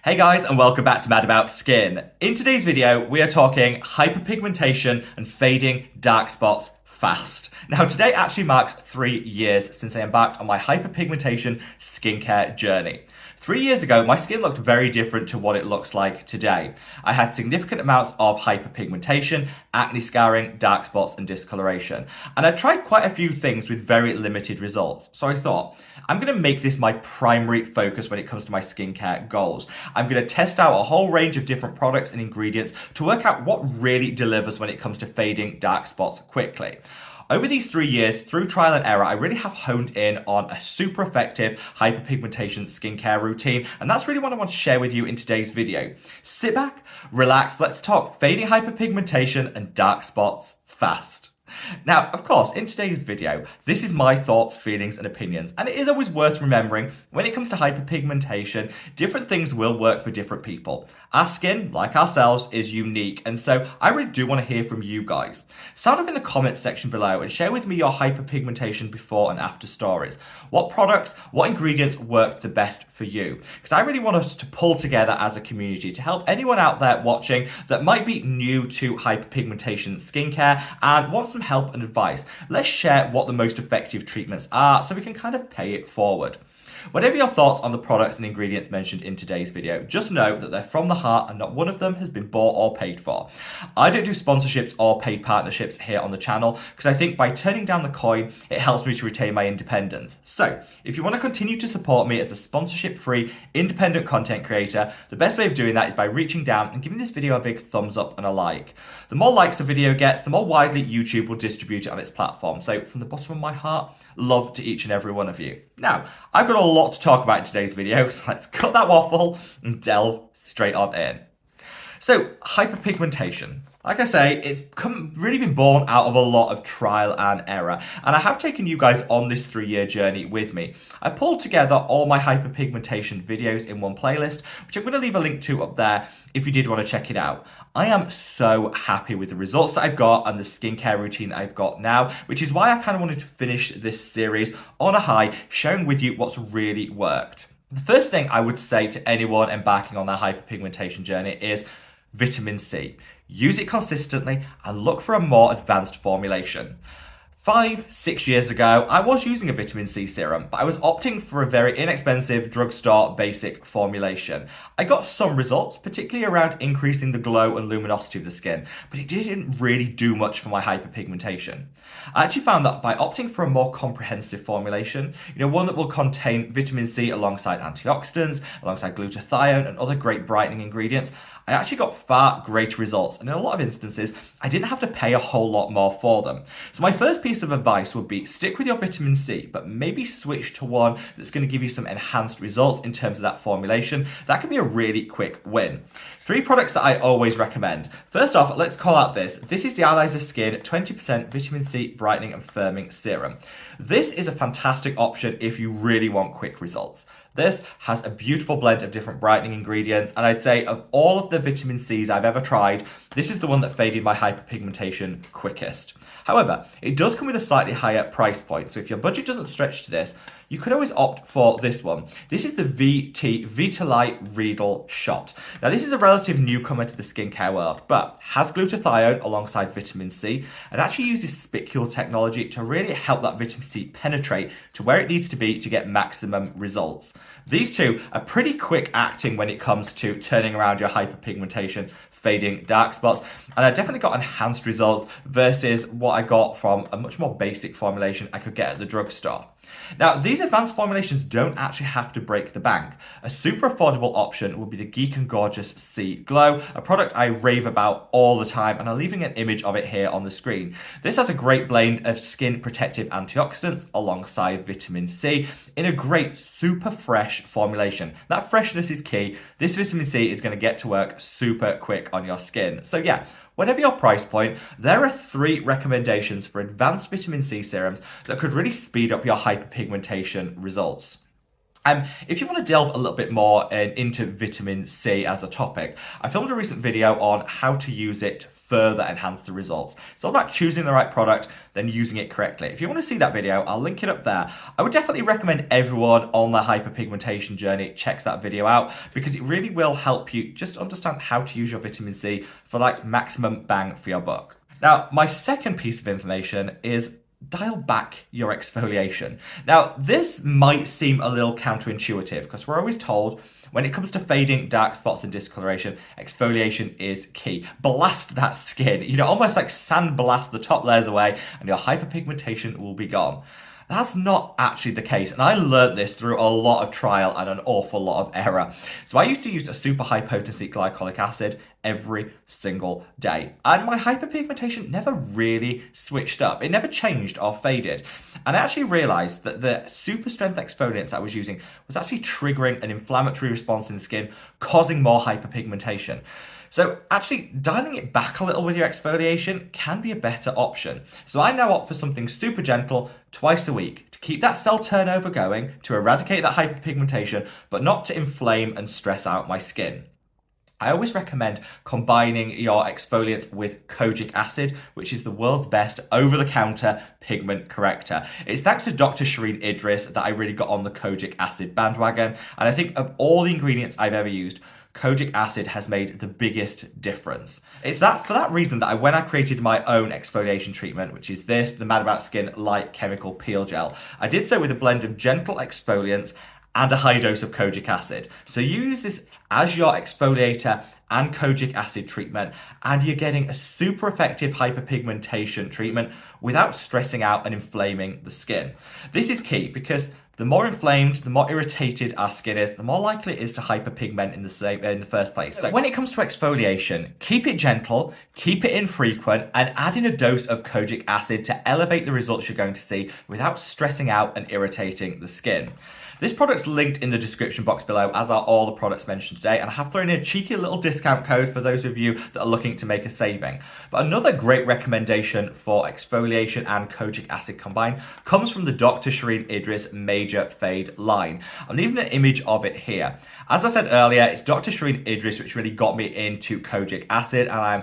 Hey guys, and welcome back to Mad About Skin. In today's video, we are talking hyperpigmentation and fading dark spots fast. Now today actually marks 3 years since I embarked on my hyperpigmentation skincare journey. 3 years ago, my skin looked very different to what it looks like today. I had significant amounts of hyperpigmentation, acne scarring, dark spots, and discoloration. And I tried quite a few things with very limited results. So I thought, I'm going to make this my primary focus when it comes to my skincare goals. I'm going to test out a whole range of different products and ingredients to work out what really delivers when it comes to fading dark spots quickly. Over these 3 years, through trial and error, I really have honed in on a super effective hyperpigmentation skincare routine, and that's really what I want to share with you in today's video. Sit back, relax, let's talk fading hyperpigmentation and dark spots fast. Now, of course, in today's video, this is my thoughts, feelings, and opinions, and it is always worth remembering when it comes to hyperpigmentation, different things will work for different people. Our skin, like ourselves, is unique, and so I really do want to hear from you guys. Sound off in the comments section below and share with me your hyperpigmentation before and after stories. What products, what ingredients worked the best for you? Because I really want us to pull together as a community to help anyone out there watching that might be new to hyperpigmentation skincare and want some help and advice. Let's share what the most effective treatments are so we can kind of pay it forward. Whatever your thoughts on the products and ingredients mentioned in today's video, just know that they're from the heart and not one of them has been bought or paid for. I don't do sponsorships or paid partnerships here on the channel because I think by turning down the coin, it helps me to retain my independence. So, if you want to continue to support me as a sponsorship-free, independent content creator, the best way of doing that is by reaching down and giving this video a big thumbs up and a like. The more likes the video gets, the more widely YouTube will distribute it on its platform. So, from the bottom of my heart, love to each and every one of you. Now, I've got a lot to talk about in today's video, so let's cut that waffle and delve straight on in. So, hyperpigmentation. Like I say, it's really been born out of a lot of trial and error, and I have taken you guys on this 3-year journey with me. I pulled together all my hyperpigmentation videos in one playlist, which I'm going to leave a link to up there if you did want to check it out. I am so happy with the results that I've got and the skincare routine I've got now, which is why I kind of wanted to finish this series on a high, sharing with you what's really worked. The first thing I would say to anyone embarking on their hyperpigmentation journey is vitamin C. Use it consistently and look for a more advanced formulation. 5-6 years ago, I was using a vitamin C serum, but I was opting for a very inexpensive drugstore basic formulation. I got some results, particularly around increasing the glow and luminosity of the skin, but it didn't really do much for my hyperpigmentation. I actually found that by opting for a more comprehensive formulation, one that will contain vitamin C alongside antioxidants, alongside glutathione and other great brightening ingredients, I actually got far greater results, and in a lot of instances, I didn't have to pay a whole lot more for them. So my first piece of advice would be stick with your vitamin C, but maybe switch to one that's going to give you some enhanced results in terms of that formulation. That can be a really quick win. 3 products that I always recommend. First off, let's call out this. This is the Alizah Skin 20% Vitamin C Brightening and Firming Serum. This is a fantastic option if you really want quick results. This has a beautiful blend of different brightening ingredients, and I'd say of all of the vitamin C's I've ever tried, this is the one that faded my hyperpigmentation quickest. However, it does come with a slightly higher price point, so if your budget doesn't stretch to this, you could always opt for this one. This is the VT Vitalite Riedel Shot. Now, this is a relative newcomer to the skincare world, but has glutathione alongside vitamin C and actually uses spicule technology to really help that vitamin C penetrate to where it needs to be to get maximum results. These two are pretty quick acting when it comes to turning around your hyperpigmentation, fading dark spots, and I definitely got enhanced results versus what I got from a much more basic formulation I could get at the drugstore. Now, these advanced formulations don't actually have to break the bank. A super affordable option would be the Geek and Gorgeous C Glow, a product I rave about all the time, and I'm leaving an image of it here on the screen. This has a great blend of skin protective antioxidants alongside vitamin C in a great super fresh formulation. That freshness is key. This vitamin C is going to get to work super quick on your skin. So yeah, whatever your price point, there are 3 recommendations for advanced vitamin C serums that could really speed up your hyperpigmentation results. If you want to delve a little bit more into vitamin C as a topic, I filmed a recent video on how to use it further enhance the results. It's all about choosing the right product, then using it correctly. If you want to see that video, I'll link it up there. I would definitely recommend everyone on their hyperpigmentation journey checks that video out, because it really will help you just understand how to use your vitamin C for like maximum bang for your buck. Now, my second piece of information is dial back your exfoliation. Now, this might seem a little counterintuitive because we're always told when it comes to fading dark spots and discoloration, exfoliation is key. Blast that skin, almost like sandblast the top layers away and your hyperpigmentation will be gone. That's not actually the case, and I learned this through a lot of trial and an awful lot of error. So I used to use a super high potency glycolic acid every single day, and my hyperpigmentation never really switched up. It never changed or faded. And I actually realized that the super strength exfoliants that I was using was actually triggering an inflammatory response in the skin, causing more hyperpigmentation. So actually dialing it back a little with your exfoliation can be a better option. So I now opt for something super gentle twice a week to keep that cell turnover going, to eradicate that hyperpigmentation, but not to inflame and stress out my skin. I always recommend combining your exfoliants with kojic acid, which is the world's best over-the-counter pigment corrector. It's thanks to Dr. Shireen Idris that I really got on the kojic acid bandwagon, and I think of all the ingredients I've ever used, kojic acid has made the biggest difference. It's for that reason that when I created my own exfoliation treatment, which is this, the Mad About Skin Light Chemical Peel Gel, I did so with a blend of gentle exfoliants and a high dose of kojic acid. So you use this as your exfoliator and kojic acid treatment, and you're getting a super effective hyperpigmentation treatment without stressing out and inflaming the skin. This is key because the more inflamed, the more irritated our skin is, the more likely it is to hyperpigment in the first place. So when it comes to exfoliation, keep it gentle, keep it infrequent, and add in a dose of kojic acid to elevate the results you're going to see without stressing out and irritating the skin. This product's linked in the description box below, as are all the products mentioned today, and I have thrown in a cheeky little discount code for those of you that are looking to make a saving. But another great recommendation for exfoliation and kojic acid combined comes from the Dr. Shireen Idris Major Fade line. I'm leaving an image of it here. As I said earlier, it's Dr. Shireen Idris which really got me into kojic acid, and I am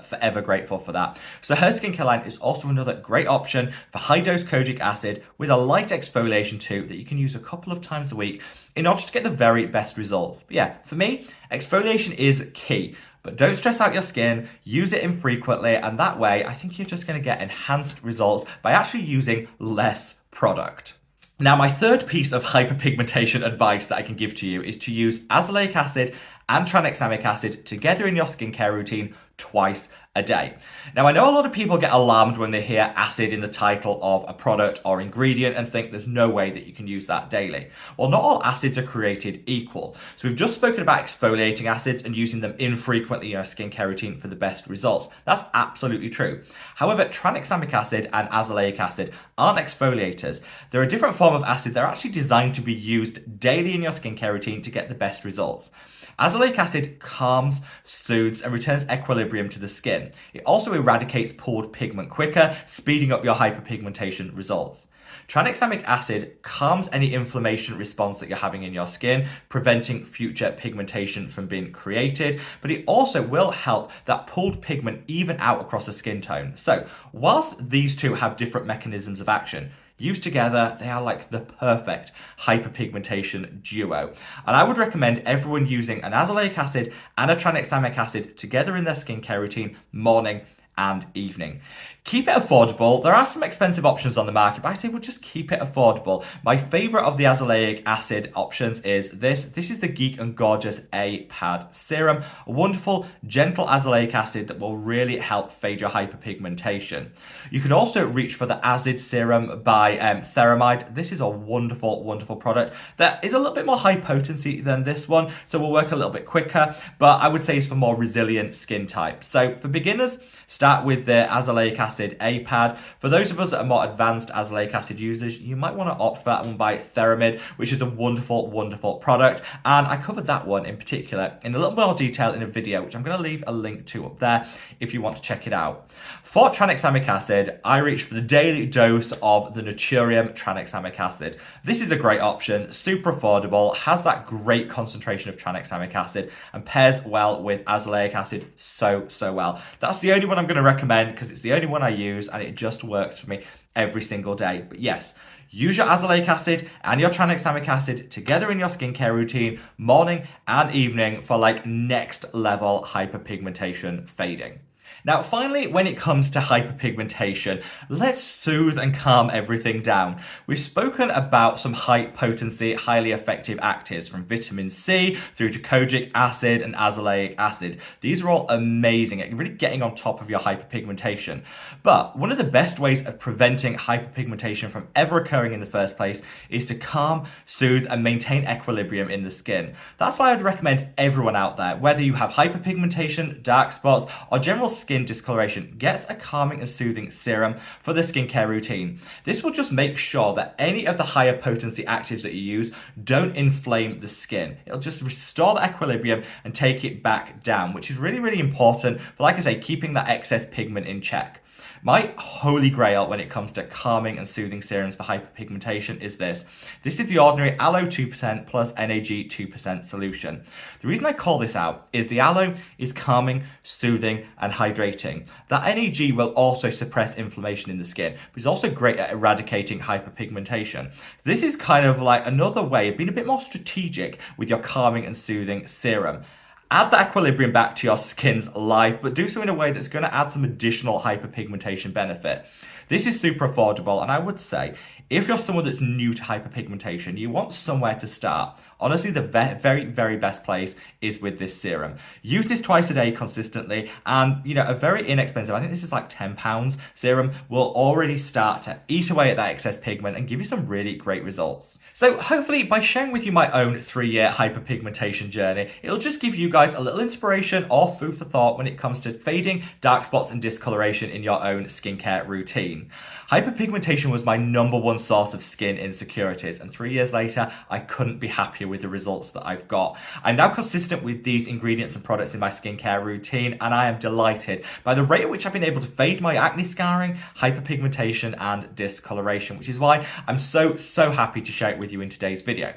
forever grateful for that. So her skincare line is also another great option for high dose kojic acid with a light exfoliation too that you can use a couple of times a week in order to get the very best results. But yeah, for me, exfoliation is key. But don't stress out your skin, use it infrequently, and that way I think you're just going to get enhanced results by actually using less product. Now, my third piece of hyperpigmentation advice that I can give to you is to use azelaic acid and tranexamic acid together in your skincare routine twice a day. Now, I know a lot of people get alarmed when they hear acid in the title of a product or ingredient and think there's no way that you can use that daily. Well, not all acids are created equal. So we've just spoken about exfoliating acids and using them infrequently in your skincare routine for the best results. That's absolutely true. However, tranexamic acid and azelaic acid aren't exfoliators. They're a different form of acid. They're actually designed to be used daily in your skincare routine to get the best results. Azelaic acid calms, soothes, and returns equilibrium to the skin. It also eradicates pooled pigment quicker, speeding up your hyperpigmentation results. Tranexamic acid calms any inflammation response that you're having in your skin, preventing future pigmentation from being created, but it also will help that pooled pigment even out across the skin tone. So, whilst these two have different mechanisms of action, used together, they are like the perfect hyperpigmentation duo. And I would recommend everyone using an azelaic acid and a tranexamic acid together in their skincare routine, morning and evening. Keep it affordable. There are some expensive options on the market, but I say, well, just keep it affordable. My favorite of the azelaic acid options is this. This is the Geek and Gorgeous A-Pad Serum, a wonderful, gentle azelaic acid that will really help fade your hyperpigmentation. You could also reach for the Acid Serum by Theramide. This is a wonderful product that is a little bit more high potency than this one, so will work a little bit quicker, but I would say it's for more resilient skin types. So for beginners, start start with the azelaic acid A pad. For those of us that are more advanced azelaic acid users, you might want to opt for that one by Theramid, which is a wonderful, wonderful product. And I covered that one in particular in a little more detail in a video, which I'm going to leave a link to up there if you want to check it out. For tranexamic acid, I reach for the daily dose of the Naturium tranexamic acid. This is a great option, super affordable, has that great concentration of tranexamic acid, and pairs well with azelaic acid so well. That's the only one I'm going to recommend because it's the only one I use and it just works for me every single day. But yes, use your azelaic acid and your tranexamic acid together in your skincare routine, morning and evening, for like next level hyperpigmentation fading. Now, finally, when it comes to hyperpigmentation, let's soothe and calm everything down. We've spoken about some high potency, highly effective actives from vitamin C through to kojic acid and azelaic acid. These are all amazing at really getting on top of your hyperpigmentation. But one of the best ways of preventing hyperpigmentation from ever occurring in the first place is to calm, soothe, and maintain equilibrium in the skin. That's why I'd recommend everyone out there, whether you have hyperpigmentation, dark spots, or general skin discoloration, gets a calming and soothing serum for the skincare routine. This will just make sure that any of the higher potency actives that you use don't inflame the skin. It'll just restore the equilibrium and take it back down, which is really, really important for, like I say, keeping that excess pigment in check. My holy grail when it comes to calming and soothing serums for hyperpigmentation is this. This is the ordinary aloe 2% plus NAG 2% solution. The reason I call this out is the aloe is calming, soothing, and hydrating. That NAG will also suppress inflammation in the skin, but it's also great at eradicating hyperpigmentation. This is kind of like another way of being a bit more strategic with your calming and soothing serum. Add the equilibrium back to your skin's life, but do so in a way that's going to add some additional hyperpigmentation benefit. This is super affordable, and I would say, if you're someone that's new to hyperpigmentation, you want somewhere to start. Honestly, the very best place is with this serum. Use this twice a day consistently, and a very inexpensive, I think this is like £10 serum, will already start to eat away at that excess pigment and give you some really great results. So hopefully by sharing with you my own 3-year hyperpigmentation journey, it'll just give you guys a little inspiration or food for thought when it comes to fading, dark spots and discoloration in your own skincare routine. Hyperpigmentation was my #1 source of skin insecurities, and 3 years later, I couldn't be happier with the results that I've got. I'm now consistent with these ingredients and products in my skincare routine, and I am delighted by the rate at which I've been able to fade my acne scarring, hyperpigmentation, and discoloration, which is why I'm so happy to share it with you in today's video.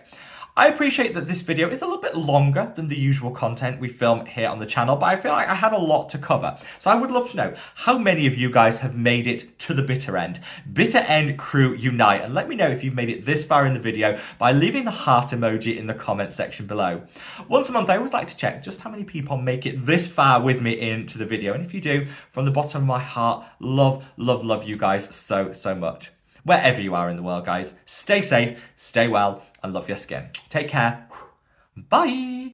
I appreciate that this video is a little bit longer than the usual content we film here on the channel, but I feel like I had a lot to cover. So I would love to know how many of you guys have made it to the bitter end. Bitter end crew unite, and let me know if you've made it this far in the video by leaving the heart emoji in the comment section below. Once a month, I always like to check just how many people make it this far with me into the video, and if you do, from the bottom of my heart, love you guys so much. Wherever you are in the world, guys, stay safe, stay well, and love your skin. Take care. Bye.